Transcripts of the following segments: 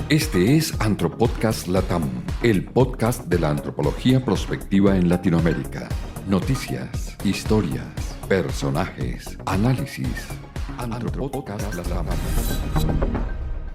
Este es Antropodcast Latam, el podcast de la antropología prospectiva en Latinoamérica. Noticias, historias, personajes, análisis. Antropodcast Latam.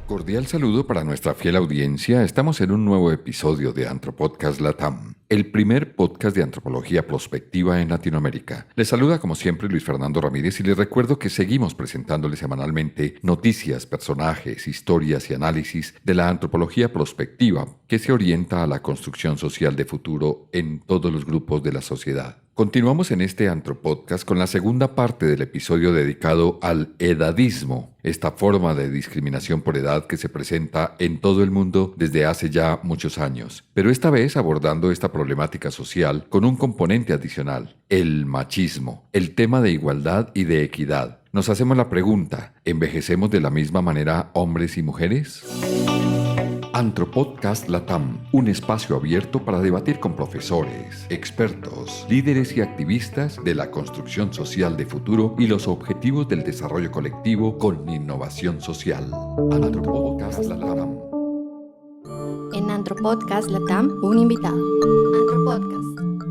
Cordial saludo para nuestra fiel audiencia. Estamos en un nuevo episodio de Antropodcast Latam, el primer podcast de antropología prospectiva en Latinoamérica. Les saluda como siempre Luis Fernando Ramírez y les recuerdo que seguimos presentándoles semanalmente noticias, personajes, historias y análisis de la antropología prospectiva que se orienta a la construcción social de futuro en todos los grupos de la sociedad. Continuamos en este Antropodcast con la segunda parte del episodio dedicado al edadismo, esta forma de discriminación por edad que se presenta en todo el mundo desde hace ya muchos años, pero esta vez abordando esta problemática social con un componente adicional, el machismo, el tema de igualdad y de equidad. Nos hacemos la pregunta, ¿envejecemos de la misma manera hombres y mujeres? Antropodcast Latam, un espacio abierto para debatir con profesores, expertos, líderes y activistas de la construcción social de futuro y los objetivos del desarrollo colectivo con innovación social. Antropodcast Latam. En Antropodcast Latam, un invitado. Antropodcast.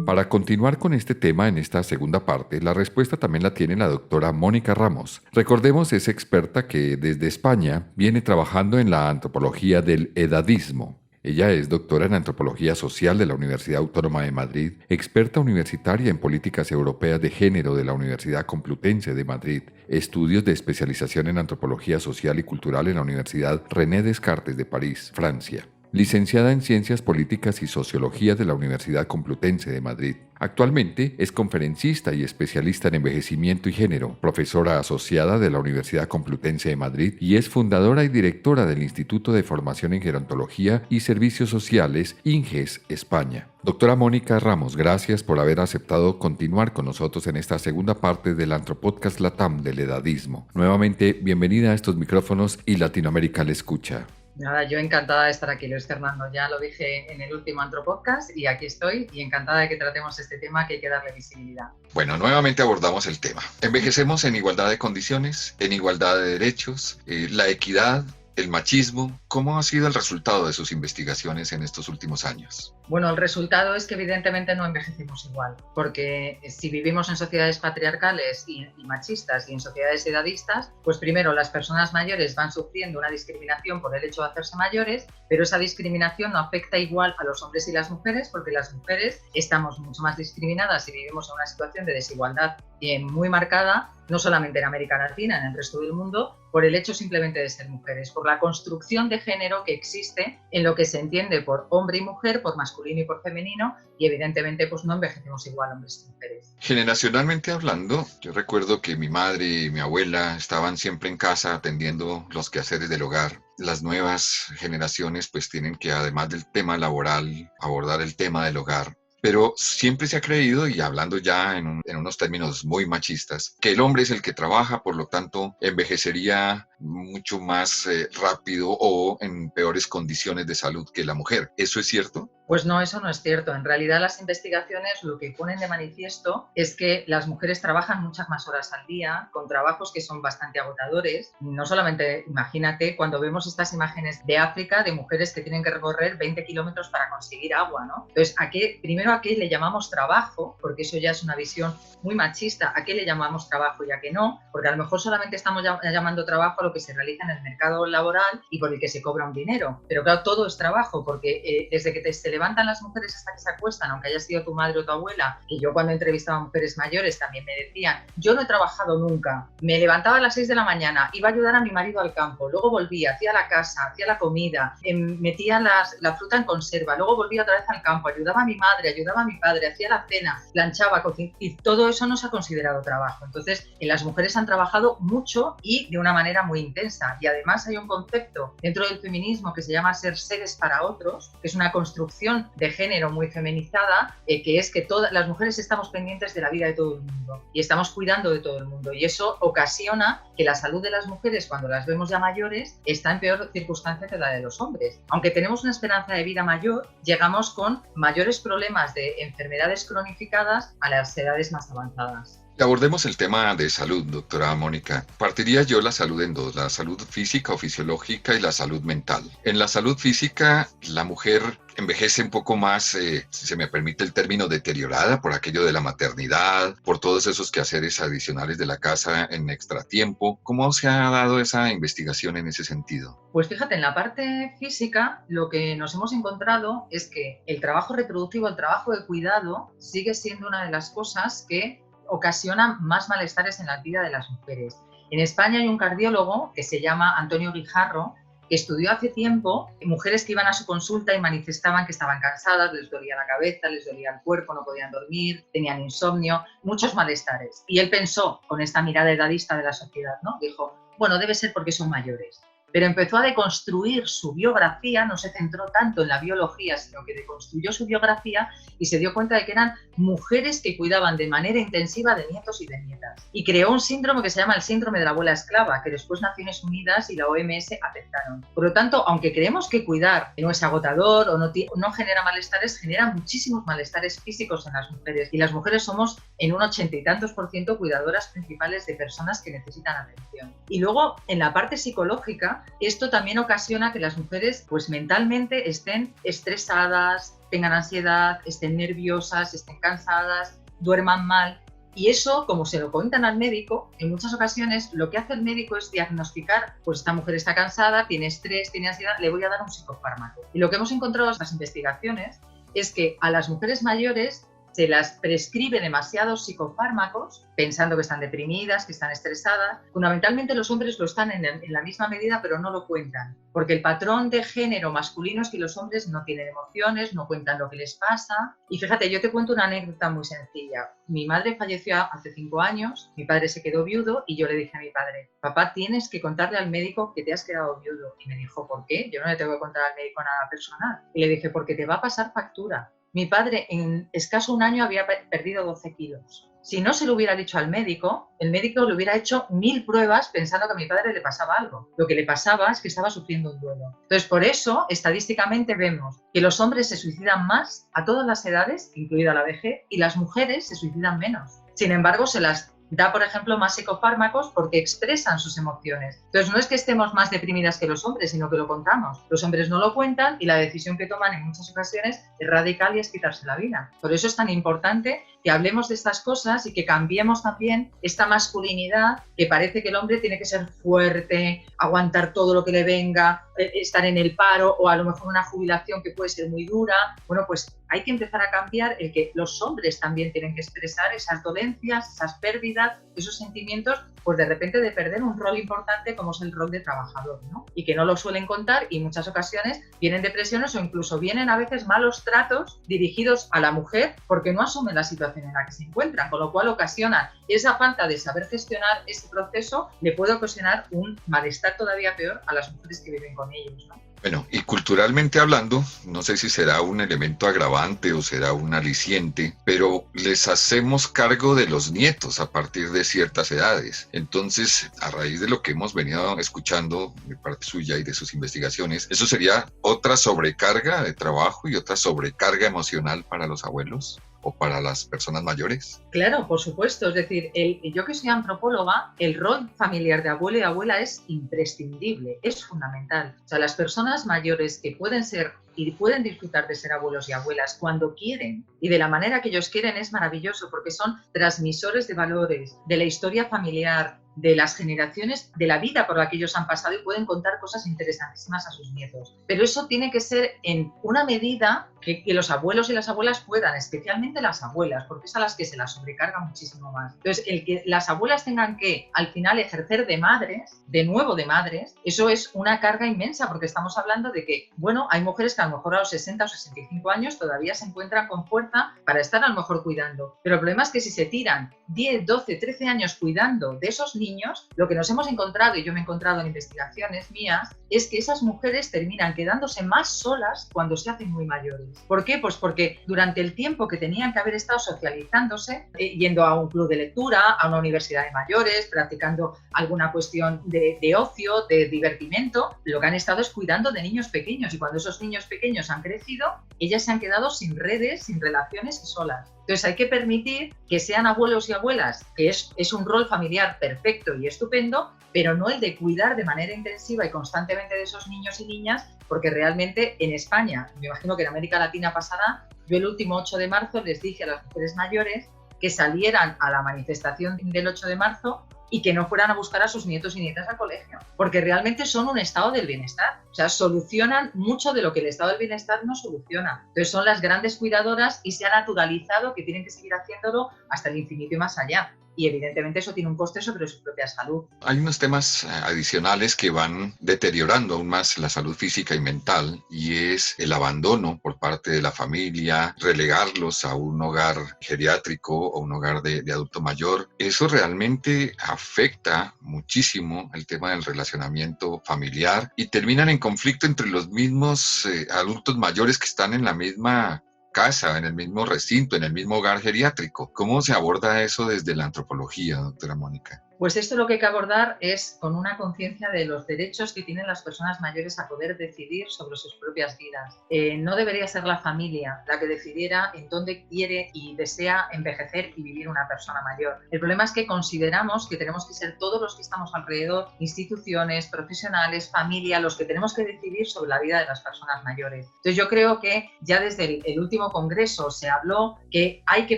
Para continuar con este tema en esta segunda parte, la respuesta también la tiene la doctora Mónica Ramos. Recordemos, es experta que desde España viene trabajando en la antropología del edadismo. Ella es doctora en Antropología Social de la Universidad Autónoma de Madrid, experta universitaria en Políticas Europeas de Género de la Universidad Complutense de Madrid, estudios de especialización en Antropología Social y Cultural en la Universidad René Descartes de París, Francia. Licenciada en Ciencias Políticas y Sociología de la Universidad Complutense de Madrid. Actualmente es conferencista y especialista en envejecimiento y género, profesora asociada de la Universidad Complutense de Madrid y es fundadora y directora del Instituto de Formación en Gerontología y Servicios Sociales, INGES, España. Doctora Mónica Ramos, gracias por haber aceptado continuar con nosotros en esta segunda parte del Antropodcast Latam del edadismo. Nuevamente, bienvenida a estos micrófonos y Latinoamérica le escucha. Nada, yo encantada de estar aquí, Luis Fernando. Ya lo dije en el último Antropodcast y aquí estoy y encantada de que tratemos este tema que hay que darle visibilidad. Bueno, nuevamente abordamos el tema. Envejecemos en igualdad de condiciones, en igualdad de derechos, la equidad, el machismo. ¿Cómo ha sido el resultado de sus investigaciones en estos últimos años? Bueno, el resultado es que evidentemente no envejecemos igual, porque si vivimos en sociedades patriarcales y machistas y en sociedades edadistas, pues primero las personas mayores van sufriendo una discriminación por el hecho de hacerse mayores, pero esa discriminación no afecta igual a los hombres y las mujeres, porque las mujeres estamos mucho más discriminadas y vivimos en una situación de desigualdad muy marcada, no solamente en América Latina, en el resto del mundo, por el hecho simplemente de ser mujeres, por la construcción de género que existe en lo que se entiende por hombre y mujer, por masculino y por femenino, y evidentemente pues no envejecemos igual hombres y mujeres. Generacionalmente hablando, yo recuerdo que mi madre y mi abuela estaban siempre en casa atendiendo los quehaceres del hogar. Las nuevas generaciones pues tienen que, además del tema laboral, abordar el tema del hogar. Pero siempre se ha creído, y hablando ya en unos términos muy machistas, que el hombre es el que trabaja, por lo tanto envejecería mucho más rápido o en peores condiciones de salud que la mujer. ¿Eso es cierto? Pues no, eso no es cierto. En realidad las investigaciones lo que ponen de manifiesto es que las mujeres trabajan muchas más horas al día, con trabajos que son bastante agotadores. No solamente, imagínate, cuando vemos estas imágenes de África, de mujeres que tienen que recorrer 20 kilómetros para conseguir agua, ¿no? Entonces, primero ¿a qué le llamamos trabajo? Porque eso ya es una visión muy machista. ¿A qué le llamamos trabajo y a qué no? Porque a lo mejor solamente estamos llamando trabajo a lo que se realiza en el mercado laboral y por el que se cobra un dinero. Pero claro, todo es trabajo, porque desde que se levantan las mujeres hasta que se acuestan, aunque haya sido tu madre o tu abuela, y yo cuando entrevistaba a mujeres mayores también me decían, yo no he trabajado nunca, me levantaba a las 6 de la mañana, iba a ayudar a mi marido al campo, luego volvía, hacía la casa, hacía la comida, metía la fruta en conserva, luego volvía otra vez al campo, ayudaba a mi madre, ayudaba a mi padre, hacía la cena, planchaba, cocinaba, y todo eso no se ha considerado trabajo. Entonces, las mujeres han trabajado mucho y de una manera muy intensa. Y además hay un concepto dentro del feminismo que se llama ser seres para otros, que es una construcción de género muy feminizada, que es que todas las mujeres estamos pendientes de la vida de todo el mundo y estamos cuidando de todo el mundo. Y eso ocasiona que la salud de las mujeres, cuando las vemos ya mayores, está en peor circunstancia que la de los hombres. Aunque tenemos una esperanza de vida mayor, llegamos con mayores problemas de enfermedades cronificadas a las edades más avanzadas. Abordemos el tema de salud, doctora Mónica. Partiría yo la salud en dos, la salud física o fisiológica y la salud mental. En la salud física, la mujer envejece un poco más, si se me permite el término, deteriorada por aquello de la maternidad, por todos esos quehaceres adicionales de la casa en extratiempo. ¿Cómo se ha dado esa investigación en ese sentido? Pues fíjate, en la parte física lo que nos hemos encontrado es que el trabajo reproductivo, el trabajo de cuidado, sigue siendo una de las cosas que ocasiona más malestares en la vida de las mujeres. En España hay un cardiólogo que se llama Antonio Guijarro, que estudió hace tiempo mujeres que iban a su consulta y manifestaban que estaban cansadas, les dolía la cabeza, les dolía el cuerpo, no podían dormir, tenían insomnio, muchos malestares. Y él pensó, con esta mirada edadista de la sociedad, ¿no? Dijo, bueno, debe ser porque son mayores. Pero empezó a deconstruir su biografía, no se centró tanto en la biología, sino que deconstruyó su biografía y se dio cuenta de que eran mujeres que cuidaban de manera intensiva de nietos y de nietas. Y creó un síndrome que se llama el síndrome de la abuela esclava, que después Naciones Unidas y la OMS aceptaron. Por lo tanto, aunque creemos que cuidar no es agotador o no genera malestares, genera muchísimos malestares físicos en las mujeres. Y las mujeres somos en un 80 y tantos % cuidadoras principales de personas que necesitan atención. Y luego, en la parte psicológica, esto también ocasiona que las mujeres pues mentalmente estén estresadas, tengan ansiedad, estén nerviosas, estén cansadas, duerman mal. Y eso, como se lo cuentan al médico, en muchas ocasiones lo que hace el médico es diagnosticar, pues esta mujer está cansada, tiene estrés, tiene ansiedad, le voy a dar un psicofármaco. Y lo que hemos encontrado en las investigaciones es que a las mujeres mayores se las prescribe demasiados psicofármacos pensando que están deprimidas, que están estresadas. Fundamentalmente los hombres lo están en la misma medida, pero no lo cuentan, porque el patrón de género masculino es que los hombres no tienen emociones, no cuentan lo que les pasa. Y fíjate, yo te cuento una anécdota muy sencilla. Mi madre falleció hace 5 años, mi padre se quedó viudo y yo le dije a mi padre, papá, tienes que contarle al médico que te has quedado viudo. Y me dijo, ¿por qué? Yo no le tengo que contar al médico nada personal. Y le dije, porque te va a pasar factura. Mi padre en escaso un año había perdido 12 kilos. Si no se lo hubiera dicho al médico, el médico le hubiera hecho 1000 pruebas pensando que a mi padre le pasaba algo. Lo que le pasaba es que estaba sufriendo un duelo. Entonces, por eso, estadísticamente vemos que los hombres se suicidan más a todas las edades, incluida la vejez, y las mujeres se suicidan menos. Sin embargo, se las da, por ejemplo, más psicofármacos porque expresan sus emociones. Entonces, no es que estemos más deprimidas que los hombres, sino que lo contamos. Los hombres no lo cuentan y la decisión que toman en muchas ocasiones es radical y es quitarse la vida. Por eso es tan importante que hablemos de estas cosas y que cambiemos también esta masculinidad que parece que el hombre tiene que ser fuerte, aguantar todo lo que le venga, estar en el paro o a lo mejor una jubilación que puede ser muy dura. Bueno, pues hay que empezar a cambiar el que los hombres también tienen que expresar esas dolencias, esas pérdidas, esos sentimientos, pues de repente de perder un rol importante como es el rol de trabajador, ¿no? Y que no lo suelen contar y en muchas ocasiones vienen depresiones o incluso vienen a veces malos tratos dirigidos a la mujer porque no asumen la situación en la que se encuentran, con lo cual ocasionan esa falta de saber gestionar ese proceso, le puede ocasionar un malestar todavía peor a las mujeres que viven con ellos, ¿no? Bueno, y culturalmente hablando, no sé si será un elemento agravante o será un aliciente, pero les hacemos cargo de los nietos a partir de ciertas edades. Entonces, a raíz de lo que hemos venido escuchando de parte suya y de sus investigaciones, ¿eso sería otra sobrecarga de trabajo y otra sobrecarga emocional para los abuelos o para las personas mayores? Claro, por supuesto. Es decir, yo que soy antropóloga, el rol familiar de abuelo y abuela es imprescindible, es fundamental. O sea, las personas mayores que pueden ser y pueden disfrutar de ser abuelos y abuelas cuando quieren y de la manera que ellos quieren es maravilloso porque son transmisores de valores, de la historia familiar, de las generaciones, de la vida por la que ellos han pasado y pueden contar cosas interesantísimas a sus nietos. Pero eso tiene que ser en una medida que los abuelos y las abuelas puedan, especialmente las abuelas, porque es a las que se las sobrecarga muchísimo más. Entonces, el que las abuelas tengan que, al final, ejercer de madres, de nuevo de madres, eso es una carga inmensa, porque estamos hablando de que, bueno, hay mujeres que a lo mejor a los 60 o 65 años todavía se encuentran con fuerza para estar a lo mejor cuidando. Pero el problema es que si se tiran 10, 12, 13 años cuidando de esos niños, lo que nos hemos encontrado, y yo me he encontrado en investigaciones mías, es que esas mujeres terminan quedándose más solas cuando se hacen muy mayores. ¿Por qué? Pues porque durante el tiempo que tenían que haber estado socializándose, yendo a un club de lectura, a una universidad de mayores, practicando alguna cuestión de ocio, de divertimento, lo que han estado es cuidando de niños pequeños y cuando esos niños pequeños han crecido, ellas se han quedado sin redes, sin relaciones y solas. Entonces hay que permitir que sean abuelos y abuelas, que es un rol familiar perfecto y estupendo, pero no el de cuidar de manera intensiva y constantemente de esos niños y niñas, porque realmente en España, me imagino que en América Latina pasará, yo el último 8 de marzo les dije a las mujeres mayores que salieran a la manifestación del 8 de marzo y que no fueran a buscar a sus nietos y nietas al colegio, porque realmente son un estado del bienestar. O sea, solucionan mucho de lo que el estado del bienestar no soluciona. Entonces son las grandes cuidadoras y se ha naturalizado que tienen que seguir haciéndolo hasta el infinito y más allá. Y evidentemente eso tiene un coste sobre su propia salud. Hay unos temas adicionales que van deteriorando aún más la salud física y mental, y es el abandono por parte de la familia, relegarlos a un hogar geriátrico o un hogar de adulto mayor. Eso realmente afecta muchísimo el tema del relacionamiento familiar y terminan en conflicto entre los mismos adultos mayores que están en la misma casa, en el mismo recinto, en el mismo hogar geriátrico. ¿Cómo se aborda eso desde la antropología, doctora Mónica? Pues esto lo que hay que abordar es con una conciencia de los derechos que tienen las personas mayores a poder decidir sobre sus propias vidas. No debería ser la familia la que decidiera en dónde quiere y desea envejecer y vivir una persona mayor. El problema es que consideramos que tenemos que ser todos los que estamos alrededor, instituciones, profesionales, familia, los que tenemos que decidir sobre la vida de las personas mayores. Entonces yo creo que ya desde el último congreso se habló que hay que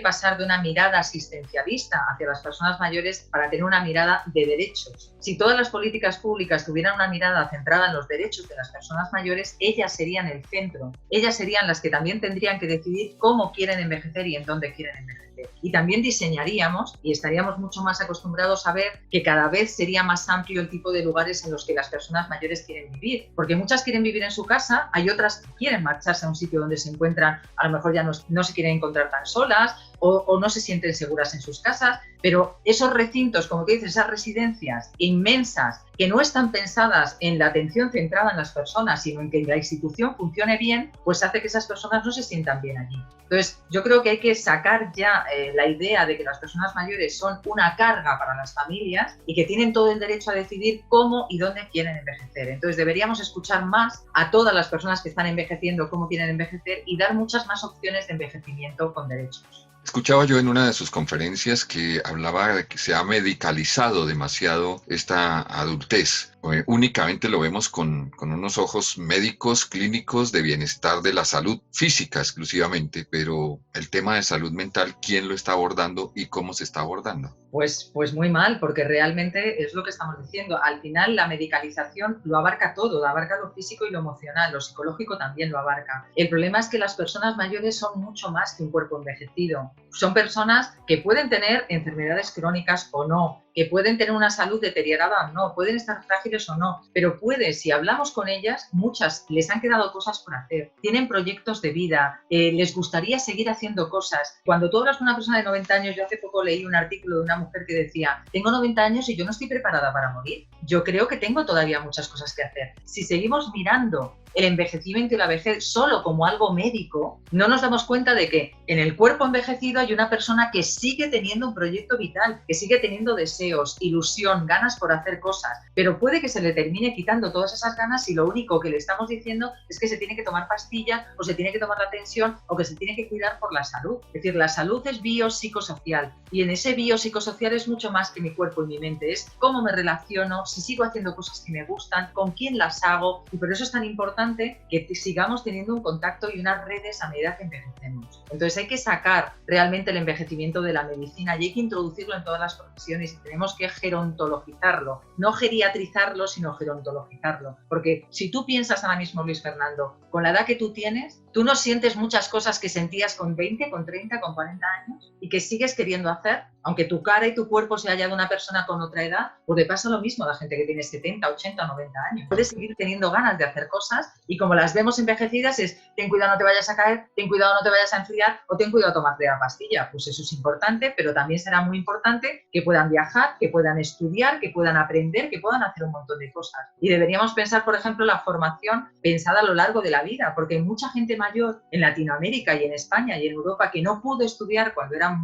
pasar de una mirada asistencialista hacia las personas mayores para tener una mirada de derechos. Si todas las políticas públicas tuvieran una mirada centrada en los derechos de las personas mayores, ellas serían el centro. Ellas serían las que también tendrían que decidir cómo quieren envejecer y en dónde quieren envejecer. Y también diseñaríamos y estaríamos mucho más acostumbrados a ver que cada vez sería más amplio el tipo de lugares en los que las personas mayores quieren vivir. Porque muchas quieren vivir en su casa, hay otras que quieren marcharse a un sitio donde se encuentran, a lo mejor ya no se quieren encontrar tan solas o no se sienten seguras en sus casas, pero esos recintos, como tú dices, esas residencias inmensas que no están pensadas en la atención centrada en las personas, sino en que la institución funcione bien, pues hace que esas personas no se sientan bien allí. Entonces, yo creo que hay que sacar ya la idea de que las personas mayores son una carga para las familias y que tienen todo el derecho a decidir cómo y dónde quieren envejecer. Entonces, deberíamos escuchar más a todas las personas que están envejeciendo cómo quieren envejecer y dar muchas más opciones de envejecimiento con derechos. Escuchaba yo en una de sus conferencias que hablaba de que se ha medicalizado demasiado esta adultez. Únicamente lo vemos con unos ojos médicos, clínicos, de bienestar de la salud física exclusivamente, pero el tema de salud mental, ¿quién lo está abordando y cómo se está abordando? Pues muy mal, porque realmente es lo que estamos diciendo. Al final la medicalización lo abarca todo, abarca lo físico y lo emocional, lo psicológico también lo abarca. El problema es que las personas mayores son mucho más que un cuerpo envejecido. Son personas que pueden tener enfermedades crónicas o no, que pueden tener una salud deteriorada o no, pueden estar frágiles o no, pero si hablamos con ellas, muchas les han quedado cosas por hacer, tienen proyectos de vida, les gustaría seguir haciendo cosas. Cuando tú hablas con una persona de 90 años, yo hace poco leí un artículo de una mujer que decía, tengo 90 años y yo no estoy preparada para morir. Yo creo que tengo todavía muchas cosas que hacer. Si seguimos mirando el envejecimiento y la vejez solo como algo médico, no nos damos cuenta de que en el cuerpo envejecido hay una persona que sigue teniendo un proyecto vital, que sigue teniendo deseos, ilusión, ganas por hacer cosas, pero puede que se le termine quitando todas esas ganas y lo único que le estamos diciendo es que se tiene que tomar pastillas o se tiene que tomar la tensión o que se tiene que cuidar por la salud. Es decir, la salud es biopsicosocial y en ese biopsicosocial es mucho más que mi cuerpo y mi mente, es cómo me relaciono, si sigo haciendo cosas que me gustan, con quién las hago, y por eso es tan importante que sigamos teniendo un contacto y unas redes a medida que envejecemos. Entonces hay que sacar realmente el envejecimiento de la medicina y hay que introducirlo en todas las profesiones y tenemos que gerontologizarlo, no geriatrizarlo, sino gerontologizarlo. Porque si tú piensas ahora mismo, Luis Fernando, con la edad que tú tienes, tú no sientes muchas cosas que sentías con 20, con 30, con 40 años y que sigues queriendo hacer, aunque tu cara y tu cuerpo se haya de una persona con otra edad, pues le pasa lo mismo a la gente que tiene 70, 80, 90 años. Puedes seguir teniendo ganas de hacer cosas y como las vemos envejecidas es ten cuidado no te vayas a caer, ten cuidado no te vayas a enfriar o ten cuidado tomarte la pastilla. Pues eso es importante, pero también será muy importante que puedan viajar, que puedan estudiar, que puedan aprender, que puedan hacer un montón de cosas. Y deberíamos pensar, por ejemplo, la formación pensada a lo largo de la vida, porque hay mucha gente mayor en Latinoamérica y en España y en Europa que no pudo estudiar cuando era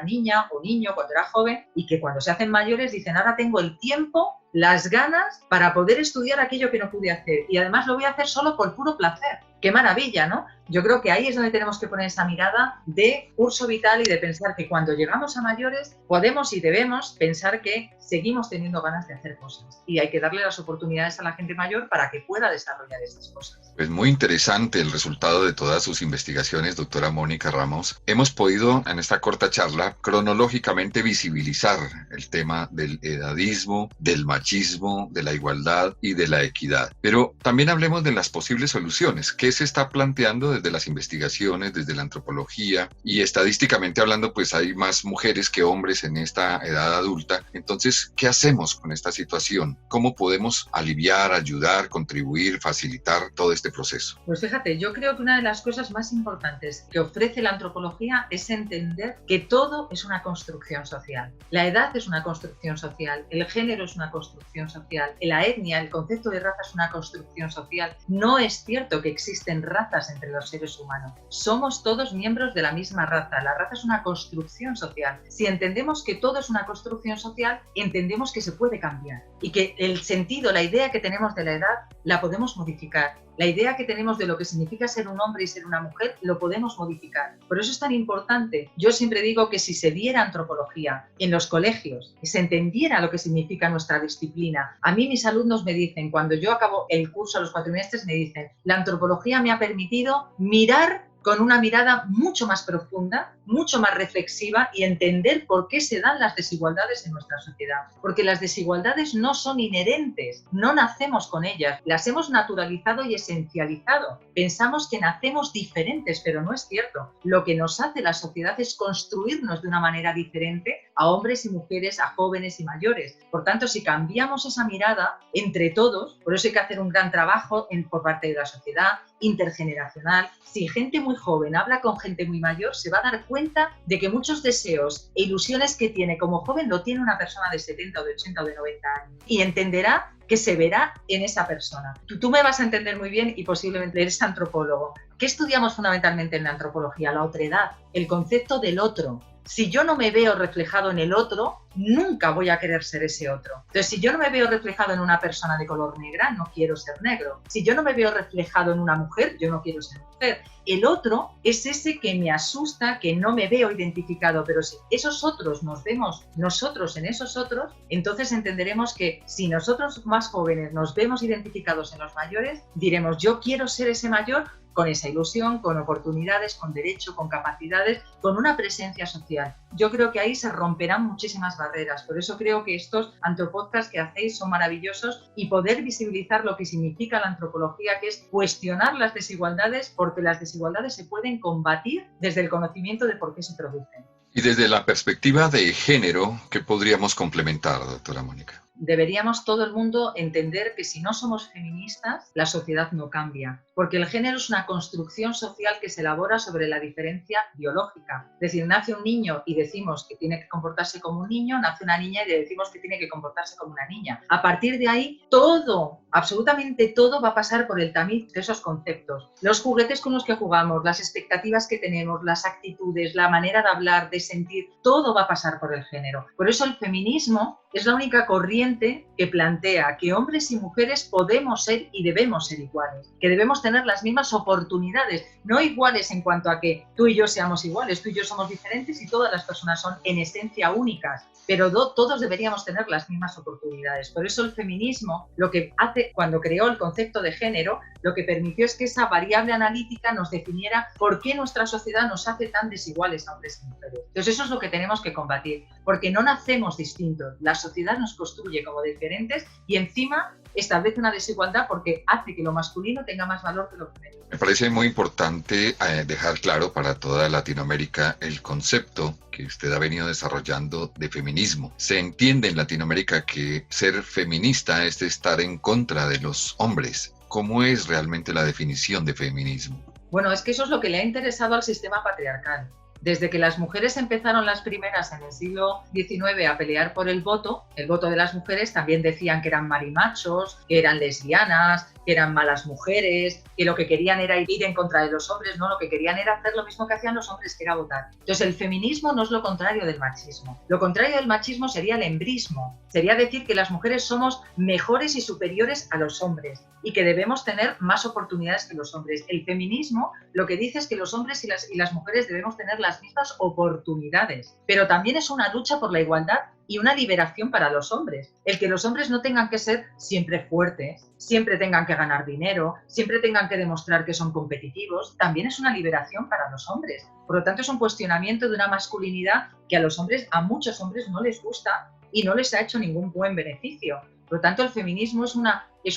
niña o niño, cuando era joven, y que cuando se hacen mayores dicen ahora tengo el tiempo, las ganas para poder estudiar aquello que no pude hacer y además lo voy a hacer solo por puro placer. ¡Qué maravilla!, ¿no? Yo creo que ahí es donde tenemos que poner esa mirada de curso vital y de pensar que cuando llegamos a mayores podemos y debemos pensar que seguimos teniendo ganas de hacer cosas y hay que darle las oportunidades a la gente mayor para que pueda desarrollar esas cosas. Pues muy interesante el resultado de todas sus investigaciones, doctora Mónica Ramos. Hemos podido en esta corta charla cronológicamente visibilizar el tema del edadismo, del machismo, de la igualdad y de la equidad. Pero también hablemos de las posibles soluciones. ¿Qué se está planteando desde las investigaciones, desde la antropología? Y estadísticamente hablando, pues hay más mujeres que hombres en esta edad adulta. Entonces, ¿qué hacemos con esta situación? ¿Cómo podemos aliviar, ayudar, contribuir, facilitar todo este proceso? Pues fíjate, yo creo que una de las cosas más importantes que ofrece la antropología es entender que todo es una construcción social. La edad es una construcción social, el género es una construcción social, la etnia, el concepto de raza es una construcción social. No es cierto que existen razas entre los seres humanos. Somos todos miembros de la misma raza. La raza es una construcción social. Si entendemos que todo es una construcción social, entendemos que se puede cambiar y que el sentido, la idea que tenemos de la edad, la podemos modificar. La idea que tenemos de lo que significa ser un hombre y ser una mujer, lo podemos modificar. Por eso es tan importante. Yo siempre digo que si se diera antropología en los colegios, y se entendiera lo que significa nuestra disciplina. A mí mis alumnos me dicen, cuando yo acabo el curso a los 4 trimestres, me dicen, la antropología me ha permitido mirar con una mirada mucho más profunda, mucho más reflexiva y entender por qué se dan las desigualdades en nuestra sociedad. Porque las desigualdades no son inherentes, no nacemos con ellas, las hemos naturalizado y esencializado. Pensamos que nacemos diferentes, pero no es cierto. Lo que nos hace la sociedad es construirnos de una manera diferente a hombres y mujeres, a jóvenes y mayores. Por tanto, si cambiamos esa mirada entre todos, por eso hay que hacer un gran trabajo por parte de la sociedad, intergeneracional. Si gente muy joven habla con gente muy mayor, se va a dar cuenta de que muchos deseos e ilusiones que tiene como joven lo tiene una persona de 70 o de 80 o de 90 años y entenderá que se verá en esa persona. Tú me vas a entender muy bien y posiblemente eres antropólogo. ¿Qué estudiamos fundamentalmente en la antropología? La otredad, el concepto del otro. Si yo no me veo reflejado en el otro, nunca voy a querer ser ese otro. Entonces, si yo no me veo reflejado en una persona de color negra, no quiero ser negro. Si yo no me veo reflejado en una mujer, yo no quiero ser mujer. El otro es ese que me asusta, que no me veo identificado, pero si esos otros nos vemos nosotros en esos otros, entonces entenderemos que si nosotros más jóvenes nos vemos identificados en los mayores, diremos, yo quiero ser ese mayor con esa ilusión, con oportunidades, con derecho, con capacidades, con una presencia social. Yo creo que ahí se romperán muchísimas barreras. Por eso creo que estos antropodcasts que hacéis son maravillosos y poder visibilizar lo que significa la antropología, que es cuestionar las desigualdades, porque las desigualdades se pueden combatir desde el conocimiento de por qué se producen. Y desde la perspectiva de género, ¿qué podríamos complementar, doctora Mónica? Deberíamos todo el mundo entender que si no somos feministas, la sociedad no cambia, porque el género es una construcción social que se elabora sobre la diferencia biológica. Es decir, nace un niño y decimos que tiene que comportarse como un niño, nace una niña y decimos que tiene que comportarse como una niña. A partir de ahí, todo, absolutamente todo va a pasar por el tamiz de esos conceptos. Los juguetes con los que jugamos, las expectativas que tenemos, las actitudes, la manera de hablar, de sentir, todo va a pasar por el género. Por eso el feminismo es la única corriente que plantea que hombres y mujeres podemos ser y debemos ser iguales, que debemos tener las mismas oportunidades, no iguales en cuanto a que tú y yo seamos iguales, tú y yo somos diferentes y todas las personas son en esencia únicas, pero todos deberíamos tener las mismas oportunidades. Por eso el feminismo, lo que hace cuando creó el concepto de género, lo que permitió es que esa variable analítica nos definiera por qué nuestra sociedad nos hace tan desiguales a hombres y mujeres. Entonces eso es lo que tenemos que combatir, porque no nacemos distintos, la sociedad nos construye como diferentes y encima establece una desigualdad porque hace que lo masculino tenga más valor que lo femenino. Me parece muy importante dejar claro para toda Latinoamérica el concepto que usted ha venido desarrollando de feminismo. Se entiende en Latinoamérica que ser feminista es estar en contra de los hombres. ¿Cómo es realmente la definición de feminismo? Bueno, es que eso es lo que le ha interesado al sistema patriarcal. Desde que las mujeres empezaron las primeras en el siglo XIX a pelear por el voto de las mujeres, también decían que eran marimachos, que eran lesbianas, que eran malas mujeres, que lo que querían era ir en contra de los hombres, no, lo que querían era hacer lo mismo que hacían los hombres, que era votar. Entonces el feminismo no es lo contrario del machismo. Lo contrario del machismo sería el embrismo, sería decir que las mujeres somos mejores y superiores a los hombres y que debemos tener más oportunidades que los hombres. El feminismo lo que dice es que los hombres y las mujeres debemos tener las mismas oportunidades, pero también es una lucha por la igualdad y una liberación para los hombres. El que los hombres no tengan que ser siempre fuertes, siempre tengan que ganar dinero, siempre tengan que demostrar que son competitivos, también es una liberación para los hombres. Por lo tanto, es un cuestionamiento de una masculinidad que a muchos hombres no les gusta y no les ha hecho ningún buen beneficio. Por lo tanto, el feminismo es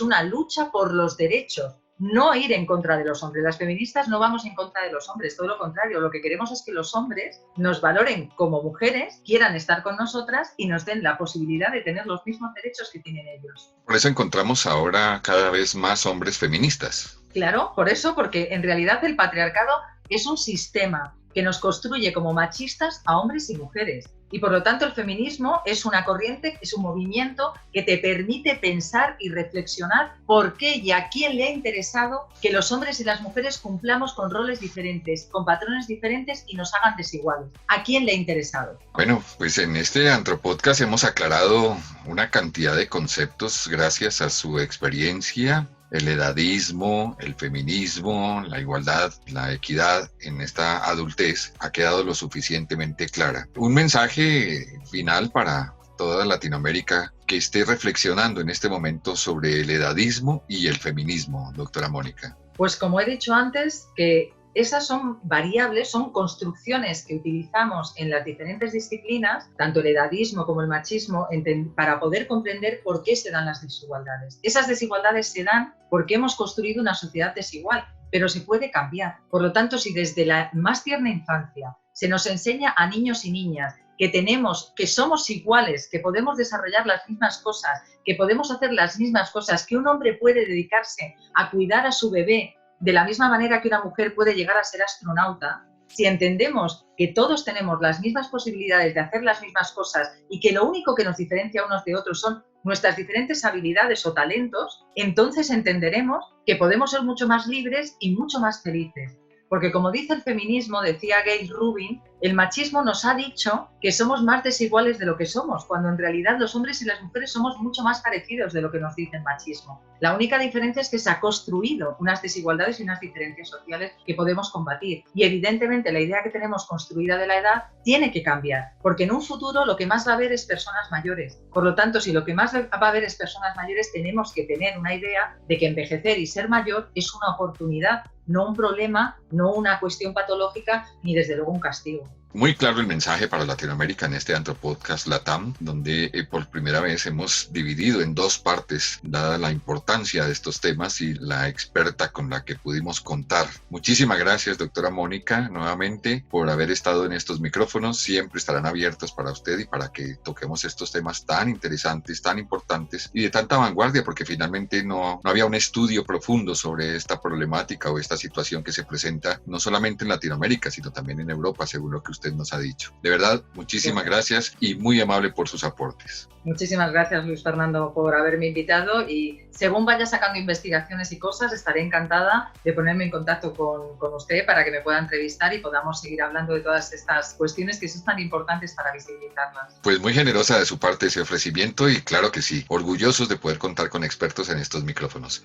una lucha por los derechos, no ir en contra de los hombres. Las feministas no vamos en contra de los hombres, todo lo contrario. Lo que queremos es que los hombres nos valoren como mujeres, quieran estar con nosotras y nos den la posibilidad de tener los mismos derechos que tienen ellos. Por eso encontramos ahora cada vez más hombres feministas. Claro, por eso, porque en realidad el patriarcado es un sistema que nos construye como machistas a hombres y mujeres. Y por lo tanto el feminismo es una corriente, es un movimiento que te permite pensar y reflexionar por qué y a quién le ha interesado que los hombres y las mujeres cumplamos con roles diferentes, con patrones diferentes y nos hagan desiguales. ¿A quién le ha interesado? Bueno, pues en este Antropodcast hemos aclarado una cantidad de conceptos gracias a su experiencia. El edadismo, el feminismo, la igualdad, la equidad en esta adultez ha quedado lo suficientemente clara. Un mensaje final para toda Latinoamérica que esté reflexionando en este momento sobre el edadismo y el feminismo, doctora Mónica. Pues como he dicho antes, que esas son variables, son construcciones que utilizamos en las diferentes disciplinas, tanto el edadismo como el machismo, para poder comprender por qué se dan las desigualdades. Esas desigualdades se dan porque hemos construido una sociedad desigual, pero se puede cambiar. Por lo tanto, si desde la más tierna infancia se nos enseña a niños y niñas que somos iguales, que podemos desarrollar las mismas cosas, que podemos hacer las mismas cosas, que un hombre puede dedicarse a cuidar a su bebé de la misma manera que una mujer puede llegar a ser astronauta, si entendemos que todos tenemos las mismas posibilidades de hacer las mismas cosas y que lo único que nos diferencia unos de otros son nuestras diferentes habilidades o talentos, entonces entenderemos que podemos ser mucho más libres y mucho más felices. Porque como dice el feminismo, decía Gayle Rubin, el machismo nos ha dicho que somos más desiguales de lo que somos, cuando en realidad los hombres y las mujeres somos mucho más parecidos de lo que nos dice el machismo. La única diferencia es que se ha construido unas desigualdades y unas diferencias sociales que podemos combatir. Y evidentemente la idea que tenemos construida de la edad tiene que cambiar, porque en un futuro lo que más va a haber es personas mayores. Por lo tanto, si lo que más va a haber es personas mayores, tenemos que tener una idea de que envejecer y ser mayor es una oportunidad, no un problema, no una cuestión patológica, ni desde luego un castigo. Muy claro el mensaje para Latinoamérica en este Antropodcast LATAM, donde por primera vez hemos dividido en dos partes, dada la importancia de estos temas y la experta con la que pudimos contar. Muchísimas gracias, doctora Mónica, nuevamente por haber estado en estos micrófonos. Siempre estarán abiertos para usted y para que toquemos estos temas tan interesantes, tan importantes y de tanta vanguardia, porque finalmente no había un estudio profundo sobre esta problemática o esta situación que se presenta no solamente en Latinoamérica, sino también en Europa, según lo que usted nos ha dicho. De verdad, muchísimas gracias y muy amable por sus aportes. Muchísimas gracias, Luis Fernando, por haberme invitado y según vaya sacando investigaciones y cosas, estaré encantada de ponerme en contacto con usted para que me pueda entrevistar y podamos seguir hablando de todas estas cuestiones que son tan importantes para visibilizarlas. Pues muy generosa de su parte ese ofrecimiento y claro que sí, orgullosos de poder contar con expertos en estos micrófonos.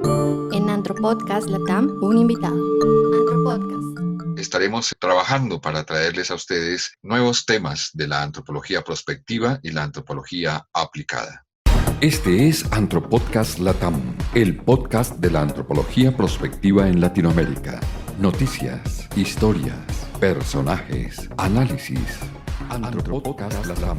En Antropodcast LATAM, un invitado. Antropodcast. Estaremos trabajando para traerles a ustedes nuevos temas de la antropología prospectiva y la antropología aplicada. Este es Antropodcast LATAM, el podcast de la antropología prospectiva en Latinoamérica. Noticias, historias, personajes, análisis. Antropodcast LATAM.